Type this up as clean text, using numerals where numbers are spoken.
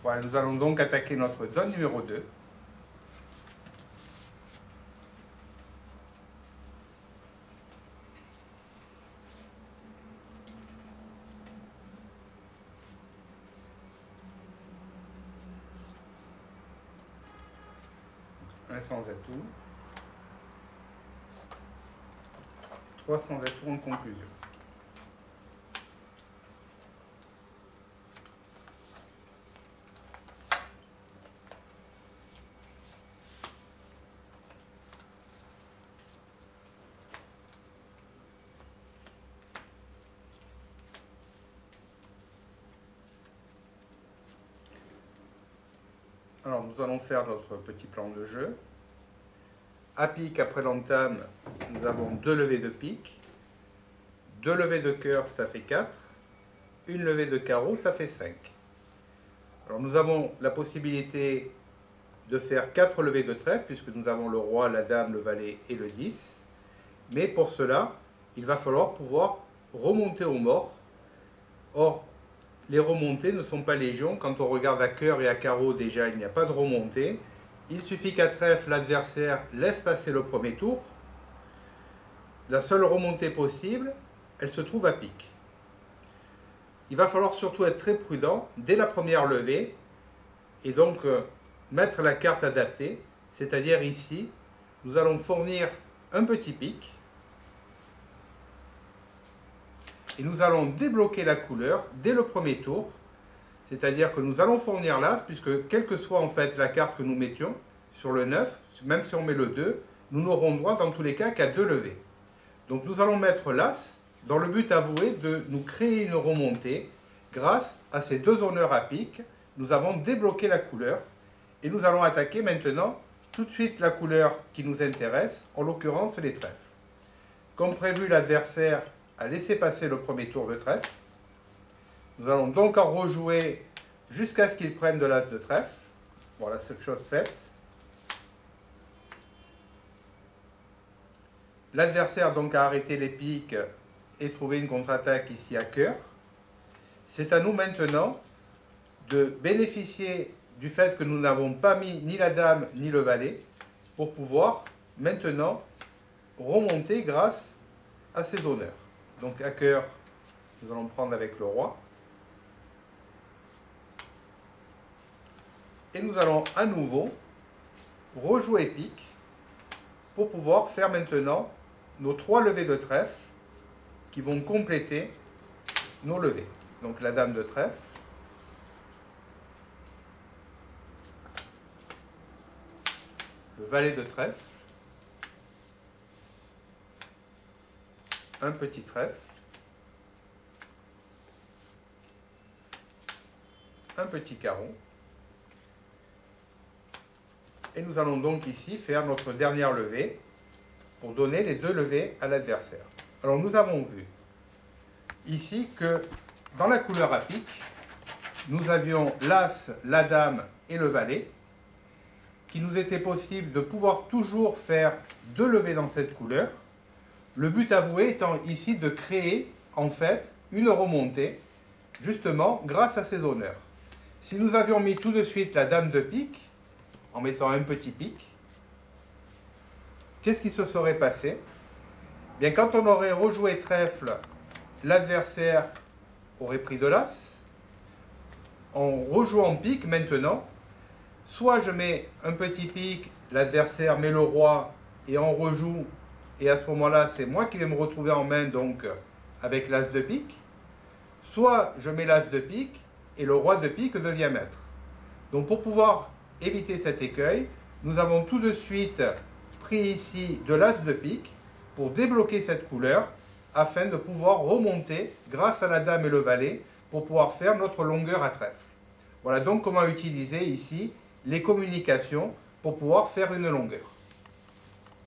Voilà, nous allons donc attaquer notre zone numéro 2. Un sans atout. 3 sans atout en conclusion. Alors nous allons faire notre petit plan de jeu. À pique, après l'entame, nous avons 2 levées de pique. 2 levées de cœur, ça fait 4. Une levée de carreau, ça fait 5. Alors nous avons la possibilité de faire 4 levées de trèfle, puisque nous avons le roi, la dame, le valet et le 10. Mais pour cela, il va falloir pouvoir remonter au mort. Or, les remontées ne sont pas légion. Quand on regarde à cœur et à carreau, déjà, il n'y a pas de remontée. Il suffit qu'à trèfle, l'adversaire laisse passer le premier tour. La seule remontée possible, elle se trouve à pique. Il va falloir surtout être très prudent dès la première levée et donc mettre la carte adaptée, c'est-à-dire ici, nous allons fournir un petit pic et nous allons débloquer la couleur dès le premier tour, c'est-à-dire que nous allons fournir l'as, puisque quelle que soit en fait la carte que nous mettions sur le 9, même si on met le 2, nous n'aurons droit dans tous les cas qu'à 2 levées. Donc nous allons mettre l'as dans le but avoué de nous créer une remontée. Grâce à ces 2 honneurs à pique, nous avons débloqué la couleur et nous allons attaquer maintenant tout de suite la couleur qui nous intéresse, en l'occurrence les trèfles. Comme prévu, l'adversaire a laissé passer le premier tour de trèfle. Nous allons donc en rejouer jusqu'à ce qu'il prenne de l'as de trèfle. Voilà, cette chose faite. L'adversaire donc a arrêté les piques et trouvé une contre-attaque ici à cœur. C'est à nous maintenant de bénéficier du fait que nous n'avons pas mis ni la dame ni le valet pour pouvoir maintenant remonter grâce à ces honneurs. Donc à cœur, nous allons prendre avec le roi. Et nous allons à nouveau rejouer pique pour pouvoir faire maintenant nos 3 levées de trèfle qui vont compléter nos levées. Donc la dame de trèfle, le valet de trèfle, un petit trèfle, un petit carreau, et nous allons donc ici faire notre dernière levée pour donner les 2 levées à l'adversaire. Alors nous avons vu ici que dans la couleur à pique, nous avions l'as, la dame et le valet, qu'il nous était possible de pouvoir toujours faire 2 levées dans cette couleur. Le but avoué étant ici de créer en fait une remontée, justement grâce à ces honneurs. Si nous avions mis tout de suite la dame de pique, en mettant un petit pic, qu'est-ce qui se serait passé? Bien, quand on aurait rejoué trèfle, l'adversaire aurait pris de l'as. En rejouant pique maintenant, soit je mets un petit pic, l'adversaire met le roi et on rejoue, et à ce moment-là, c'est moi qui vais me retrouver en main donc avec l'as de pique, soit je mets l'as de pique et le roi de pique devient maître. Donc pour pouvoir éviter cet écueil, nous avons tout de suite pris ici de l'as de pique pour débloquer cette couleur afin de pouvoir remonter grâce à la dame et le valet pour pouvoir faire notre longueur à trèfle. Voilà donc comment utiliser ici les communications pour pouvoir faire une longueur.